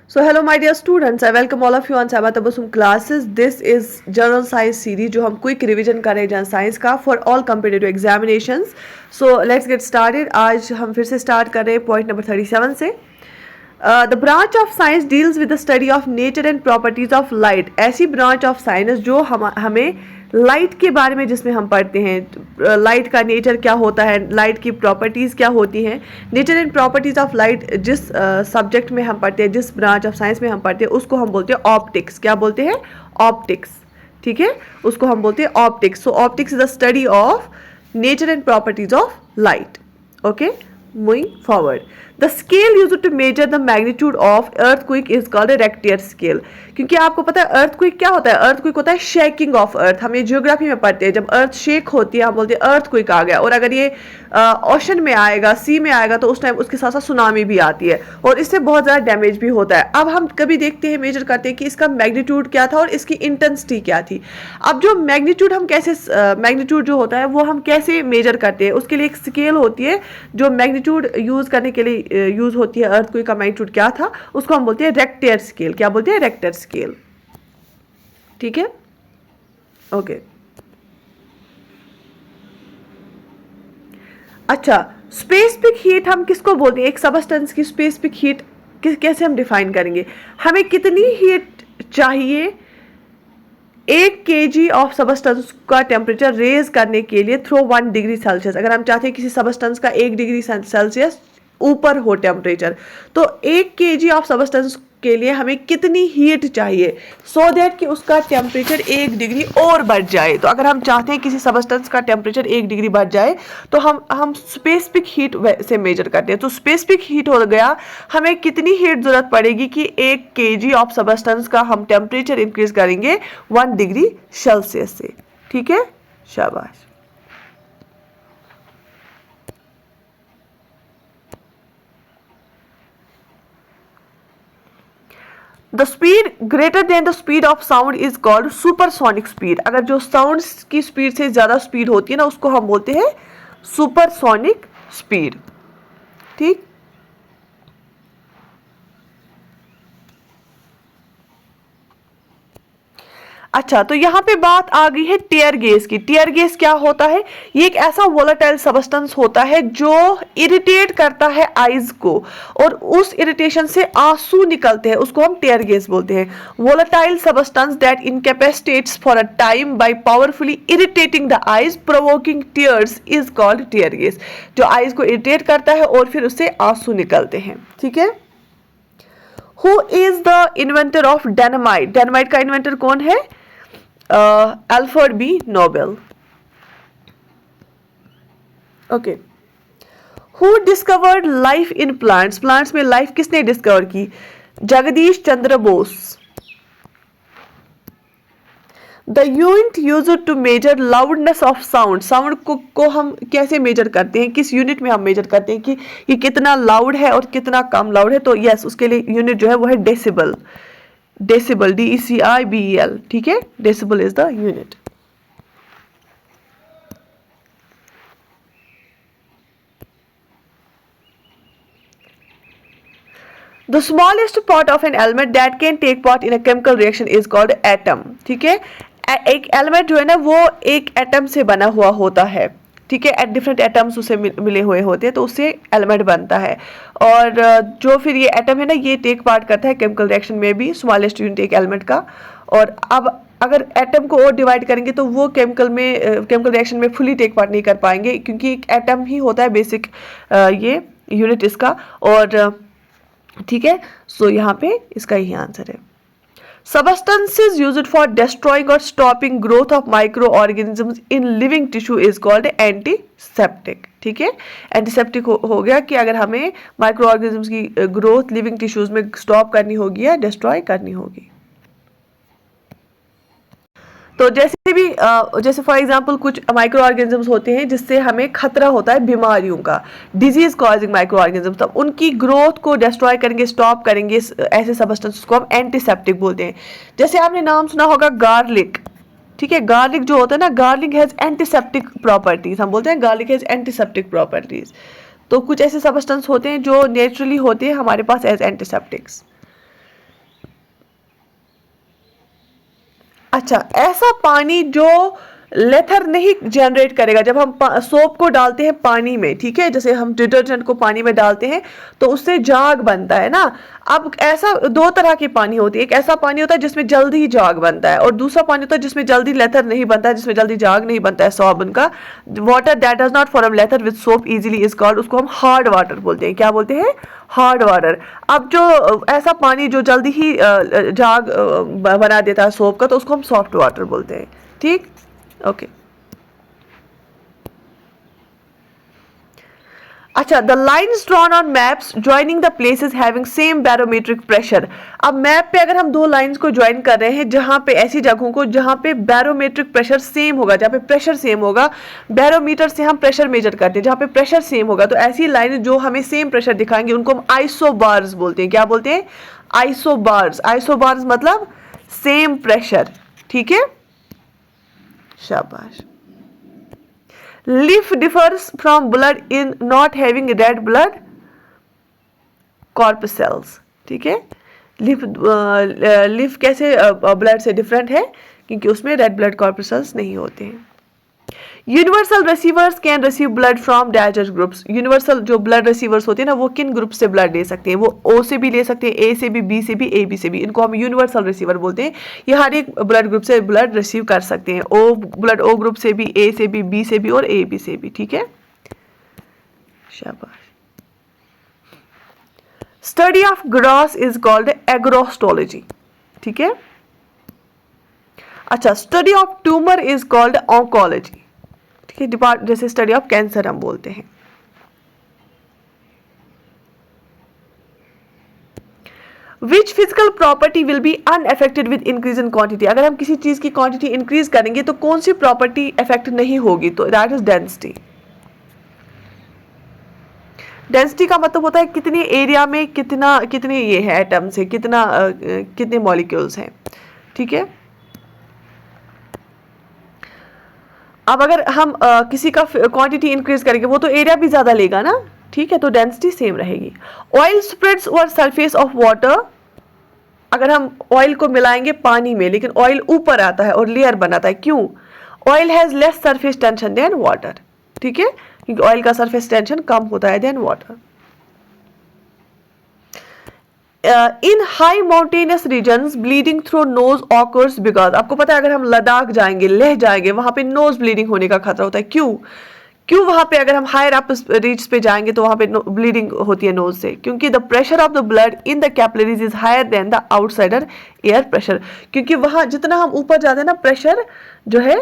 So hello my dear students, I welcome all of you on Sabbath Tabassum classes. This is General Science series जो हम quick revision कर रहे हैं general science का for all competitive examinations. So let's get started. आज हम फिर से स्टार्ट कर रहे हैं पॉइंट नंबर 37 से. The branch of science deals with the study of nature and properties of light. ऐसी ब्रांच ऑफ साइंस जो हमें लाइट के बारे में जिसमें हम पढ़ते हैं लाइट का नेचर क्या होता है, लाइट की प्रॉपर्टीज़ क्या होती हैं. Nature and properties of light जिस सब्जेक्ट में हम पढ़ते हैं, जिस ब्रांच ऑफ साइंस में हम पढ़ते हैं, उसको हम बोलते हैं ऑप्टिक्स. क्या बोलते हैं? ऑप्टिक्स. ठीक है, उसको हम बोलते हैं optics. So optics is the study of nature and properties of light. Okay, moving forward. The scale used to measure the magnitude of earthquake is called a Richter scale. क्योंकि आपको पता है अर्थक्वेक क्या होता है? अर्थक्वेक होता है shaking of earth. हम ये जियोग्राफी में पढ़ते हैं, जब अर्थ शेक होती है हम बोलते हैं अर्थक्वेक आ गया. और अगर ये ओशन में आएगा, सी में आएगा, तो उस टाइम उसके साथ साथ सुनामी भी आती है और इससे बहुत ज़्यादा डैमेज भी होता है. अब हम कभी देखते हैं, मेजर करते हैं कि इसका मैग्नीट्यूड क्या था और इसकी इंटेंसिटी क्या थी. अब जो मैग्नीट्यूड हम कैसे मैग्नीट्यूड जो होता है वो हम कैसे मेजर करते हैं, उसके लिए एक स्केल होती है जो मैग्नीट्यूड यूज़ करने के लिए यूज़ होती है. अर्थक्वेक का मैग्नीट्यूड क्या था उसको हम बोलते हैं रेक्टियर स्केल. क्या बोलते हैं? रेक्टियर स्केल. ठीक है, ओके. अच्छा, स्पेसिफिक हीट हम किसको बोलते हैं? एक सबस्टेंस की स्पेसिफिक हीट कैसे हम डिफाइन करेंगे? हमें कितनी हीट चाहिए 1 kg ऑफ सबस्टेंस का टेम्परेचर रेज करने के लिए थ्रू 1 डिग्री सेल्सियस. अगर हम चाहते हैं किसी सबस्टेंस का 1 डिग्री सेल्सियस ऊपर हो टेम्परेचर, तो 1 kg ऑफ सबस्टेंस के लिए हमें कितनी हीट चाहिए सो दैट कि उसका टेम्परेचर 1 डिग्री और बढ़ जाए. तो अगर हम चाहते हैं किसी सबस्टेंस का टेम्परेचर 1 डिग्री बढ़ जाए तो हम स्पेसिफिक हीट से मेजर करते हैं. तो स्पेसिफिक हीट हो गया, हमें कितनी हीट जरूरत पड़ेगी कि 1 kg ऑफ सबस्टेंस का हम टेम्परेचर इंक्रीज करेंगे 1 डिग्री सेल्सियस से. ठीक है, शाबाश. The speed greater than the speed of sound is called supersonic speed. अगर जो साउंड की स्पीड से ज़्यादा स्पीड होती है ना, उसको हम बोलते हैं सुपरसोनिक स्पीड. ठीक. अच्छा, तो यहाँ पे बात आ गई है टीयर गैस की. टीयर गैस क्या होता है? ये एक ऐसा वोलेटाइल सबस्टेंस होता है जो इरिटेट करता है आईज को और उस इरिटेशन से आंसू निकलते हैं, उसको हम टीयर गैस बोलते हैं. Volatile substance that incapacitates for a time by powerfully irritating the eyes provoking tears is called tear gas. जो आईज को इरिटेट करता है और फिर उससे आंसू निकलते हैं. ठीक है. Who is the inventor of dynamite? Dynamite का इन्वेंटर कौन है? Alfred B Nobel. Okay. Who discovered life in plants? Plants में लाइफ किसने डिस्कवर की? Jagadish Chandra Bose. The unit used to measure loudness of sound. Sound को हम कैसे मेजर करते हैं? किस यूनिट में हम मेजर करते हैं कि ये कितना लाउड है और कितना कम लाउड है? तो यस, उसके लिए यूनिट जो है वो है डेसिबल. Decibel, DECIBEL. ठीक है, decibel is the unit. The smallest part of an element that can take part in a chemical reaction is called atom. ठीक है, एक एलिमेंट जो है ना वो एक एटम से बना हुआ होता है. ठीक है, डिफरेंट एटम्स उसे मिले हुए होते हैं तो उससे एलिमेंट बनता है. और जो फिर ये एटम है ना, ये टेक पार्ट करता है केमिकल रिएक्शन में भी, स्मॉलेस्ट यूनिट एक एलिमेंट का. और अब अगर एटम को और डिवाइड करेंगे तो वो केमिकल रिएक्शन में फुली टेक पार्ट नहीं कर पाएंगे, क्योंकि एक एटम ही होता है बेसिक ये यूनिट इसका. और ठीक है, सो यहाँ पे इसका यही आंसर है. Substances used for destroying or stopping growth of microorganisms in living tissue is called antiseptic. ठीक है, एंटीसेप्टिक हो गया कि अगर हमें माइक्रो ऑर्गेनिजम्स की ग्रोथ लिविंग टिश्यूज में स्टॉप करनी होगी या डिस्ट्रॉय करनी होगी. तो जैसे फॉर एग्जांपल कुछ माइक्रो ऑर्गेनिजम्स होते हैं जिससे हमें खतरा होता है बीमारियों का, डिजीज कॉजिंग माइक्रो ऑर्गेनिजम्स, तो उनकी ग्रोथ को डिस्ट्रॉय करेंगे, स्टॉप करेंगे, ऐसे सबस्टेंसेस को हम एंटीसेप्टिक बोलते हैं. जैसे आपने नाम सुना होगा गार्लिक. ठीक है, गार्लिक जो होता है ना, गार्लिक हैज एंटीसेप्टिक प्रॉपर्टीज. हम बोलते हैं गार्लिक हैज एंटीसेप्टिक प्रॉपर्टीज. तो कुछ ऐसे सबस्टेंस होते हैं जो नेचुरली होते हैं हमारे पास एज एंटीसेप्टिक्स. अच्छा, ऐसा पानी जो लेथर नहीं जनरेट करेगा। जब हम सोप को डालते हैं पानी में, ठीक है, जैसे हम डिटर्जेंट को पानी में डालते हैं तो उससे जाग बनता है ना। अब ऐसा दो तरह की पानी होती है, एक ऐसा पानी होता है जिसमें जल्दी जाग बनता है, और दूसरा पानी होता है जिसमें जल्दी लेथर नहीं बनता है, जिसमें जल्दी जाग नहीं बनता है साबुन का। Water that does not form लेथर with soap easily is called, उसको हम हार्ड वाटर बोलते हैं। क्या बोलते हैं? Hard water. अब जो ऐसा पानी जो जल्दी ही जाग बना देता है सोप का, तो उसको हम सॉफ्ट वाटर बोलते हैं। ठीक, ओके। अच्छा, the lines drawn on maps joining the places having same barometric pressure. अब मैप पे अगर हम दो लाइंस को ज्वाइन कर रहे हैं, जहां पे ऐसी जगहों को जहां पे बैरोमेट्रिक प्रेशर सेम होगा, जहां पे प्रेशर सेम होगा, बैरोमीटर से हम प्रेशर मेजर करते हैं, जहां पे प्रेशर सेम होगा, तो ऐसी लाइन जो हमें सेम प्रेशर दिखाएंगे उनको हम आइसोबार्स बोलते हैं। क्या बोलते हैं? आइसोबार्स। आइसोबार्स मतलब सेम प्रेशर। ठीक है, शाबाश। Leaf differs from blood in not having red blood corpuscles। ठीक है, लीफ कैसे ब्लड से डिफरेंट है? क्योंकि उसमें रेड ब्लड कॉर्पसल्स नहीं होते हैं। Universal receivers can receive blood from digest groups. Universal जो ब्लड रिसीवर्स होते हैं ना, वो किन ग्रुप से ब्लड ले सकते हैं? वो ओ से भी ले सकते हैं, ए से भी, बी से भी, ए बी से भी। इनको हम यूनिवर्सल रिसीवर बोलते हैं। ये हर एक ब्लड ग्रुप से ब्लड रिसीव कर सकते हैं। ओ ब्लड ओ ग्रुप से भी, ए से भी, बी से भी और ए बी से भी। ठीक है, शाबाश। Study of gross is called agrostology. ठीक है, अच्छा। Study of tumour is called oncology. ठीक है, डिपार्ट जैसे स्टडी ऑफ कैंसर हम बोलते हैं। Which physical property will be unaffected with increase in quantity. अगर हम किसी चीज की क्वांटिटी इंक्रीज करेंगे तो कौन सी प्रॉपर्टी इफेक्ट नहीं होगी? तो दैट इज डेंसिटी। डेंसिटी का मतलब होता है कितनी एरिया में कितने ये है एटम्स है, कितने मॉलिक्यूल्स हैं। ठीक है, अब अगर हम किसी का क्वांटिटी इंक्रीज करेंगे, वो तो एरिया भी ज्यादा लेगा ना। ठीक है, तो डेंसिटी सेम रहेगी। Oil spreads over surface of water. अगर हम ऑयल को मिलाएंगे पानी में, लेकिन ऑयल ऊपर आता है और लेयर बनाता है, क्यों? Oil has less surface tension than water. ठीक है, क्योंकि ऑयल का सरफेस टेंशन कम होता है than water. In high mountainous regions bleeding through nose occurs because. आपको पता है अगर हम लद्दाख जाएंगे, लेह जाएंगे, वहां पे नोज ब्लीडिंग होने का खतरा होता है। क्यों वहां पे अगर हम हायर अप रीच पे जाएंगे तो वहां पे ब्लीडिंग होती है नोज से? क्योंकि the pressure of the blood in the capillaries is higher than the outsider air pressure. क्योंकि वहां जितना हम ऊपर जाते हैं ना, प्रेशर जो है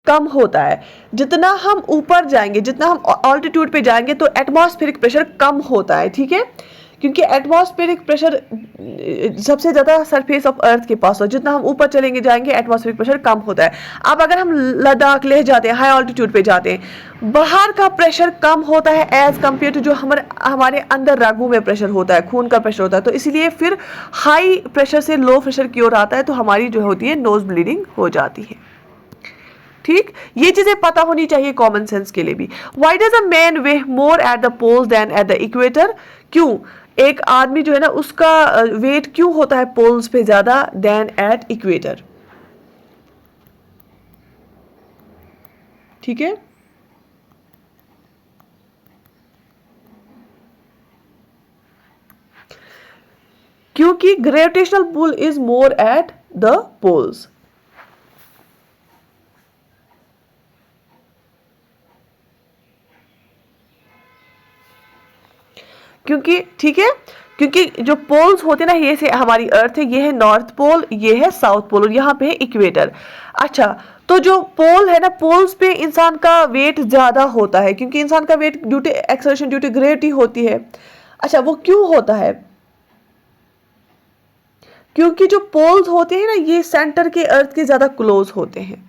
कम होता है। जितना हम ऊपर जाएंगे, जितना हम ऑल्टीट्यूड पे जाएंगे, तो एटमॉस्फेरिक प्रेशर कम होता है। ठीक है, क्योंकि एटमॉस्फेरिक प्रेशर सबसे ज्यादा सरफेस ऑफ अर्थ के पास हो। जितना हम ऊपर चलेंगे जाएंगे, एटमॉस्फेरिक प्रेशर कम होता है। अब अगर हम लद्दाख लेह जाते हैं, हाई ऑल्टीट्यूड पे जाते हैं, बाहर का प्रेशर कम होता है एज कम्पेयर टू जो हमारे अंदर रगों में प्रेशर होता है, खून का प्रेशर होता है। तो इसलिए फिर हाई प्रेशर से लो प्रेशर की ओर आता है, तो हमारी जो होती है नोज ब्लीडिंग हो जाती है। ठीक, ये चीजें पता होनी चाहिए कॉमन सेंस के लिए भी। Why does a man weigh more at the poles than at the equator. क्यों एक आदमी जो है ना, उसका वेट क्यों होता है पोल्स पे ज्यादा देन एट इक्वेटर? ठीक है, क्योंकि gravitational pull is more at the poles. क्योंकि ठीक है, क्योंकि जो पोल्स होते हैं ना, ये से हमारी अर्थ है, ये है नॉर्थ पोल, ये है साउथ पोल, और यहाँ पे है इक्वेटर। अच्छा, तो जो पोल है ना, पोल्स पे इंसान का वेट ज्यादा होता है, क्योंकि इंसान का weight due to exertion, due to gravity होती है। अच्छा, वो क्यों होता है? क्योंकि जो पोल्स होते हैं ना, ये सेंटर के अर्थ के ज्यादा क्लोज होते हैं।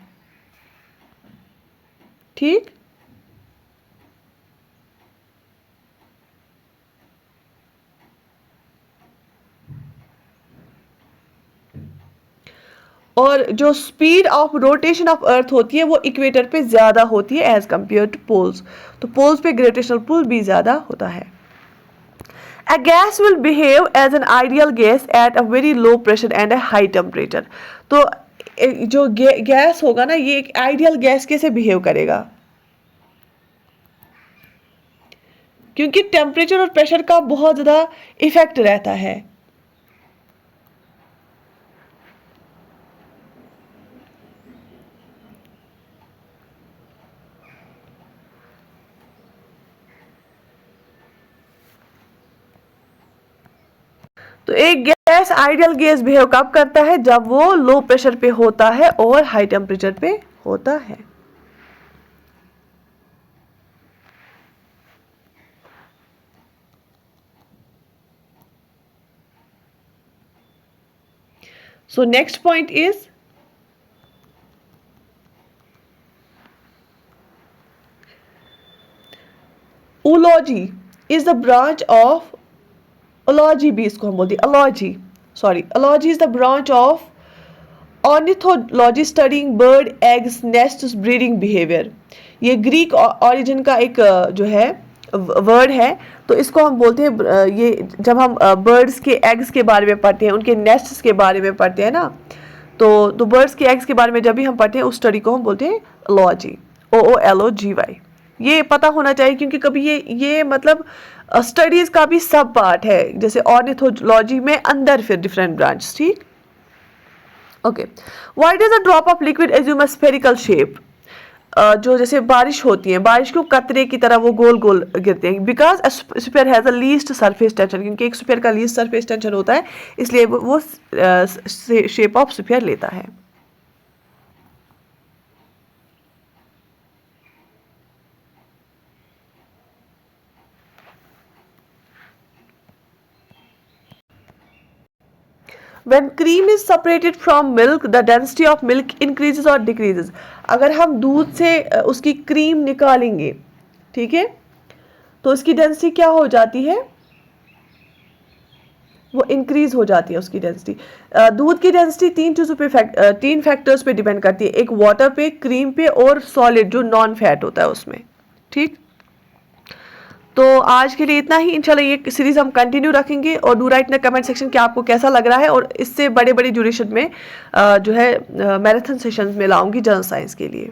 ठीक, और जो speed of rotation of earth होती है वो इक्वेटर पे ज्यादा होती है एज कंपेयर टू पोल्स। तो पोल्स पे ग्रेविटेशनल पुल भी ज्यादा होता है। A gas will behave as an ideal gas at a very low pressure and a high temperature. तो जो गैस होगा ना, ये एक आइडियल गैस कैसे बिहेव करेगा? क्योंकि टेम्परेचर और प्रेशर का बहुत ज़्यादा इफेक्ट रहता है। तो एक गैस आइडियल गैस बिहेव कब करता है? जब वो लो प्रेशर पे होता है और हाई टेम्परेचर पे होता है। So next point is oology is the branch of oology भी इसको हम बोलते हैं oology, sorry oology is the branch of ornithology studying bird eggs nests breeding behaviour. ये ग्रीक ओरिजिन का एक जो है वर्ड है, तो इसको हम बोलते हैं ये जब हम बर्ड्स के एग्स के बारे में पढ़ते हैं, उनके नेस्ट्स के बारे में पढ़ते हैं ना, तो बर्ड्स के एग्स के बारे में जब भी हम पढ़ते हैं उस स्टडी को हम बोलते हैं अलॉजी, OOLOGY। ये पता होना चाहिए क्योंकि कभी ये मतलब स्टडीज का भी सब पार्ट है, जैसे ऑर्निथोलॉजी में अंदर फिर डिफरेंट ब्रांच। ठीक, okay. Why does a drop of liquid assume a spherical shape? जो जैसे बारिश होती है, बारिश को कतरे की तरह वो गोल गोल गिरते हैं। Because sphere has a least surface tension, क्योंकि एक स्फीयर का लीस्ट सरफेस टेंशन होता है, इसलिए वो शेप ऑफ स्फीयर लेता है। When cream is separated from milk, the density of milk increases or decreases. अगर हम दूध से उसकी क्रीम निकालेंगे, ठीक है, तो उसकी डेंसिटी क्या हो जाती है? वो इंक्रीज हो जाती है उसकी डेंसिटी। दूध की डेंसिटी तीन फैक्टर्स पे डिपेंड करती है, एक वाटर पे, क्रीम पे और सॉलिड जो नॉन फैट होता है उसमें। ठीक, तो आज के लिए इतना ही। इंशाल्लाह ये सीरीज हम कंटिन्यू रखेंगे, और do right in comment section कि आपको कैसा लग रहा है, और इससे बड़े बड़े ड्यूरेशन में जो है मैराथन सेशंस में लाऊंगी जनरल साइंस के लिए।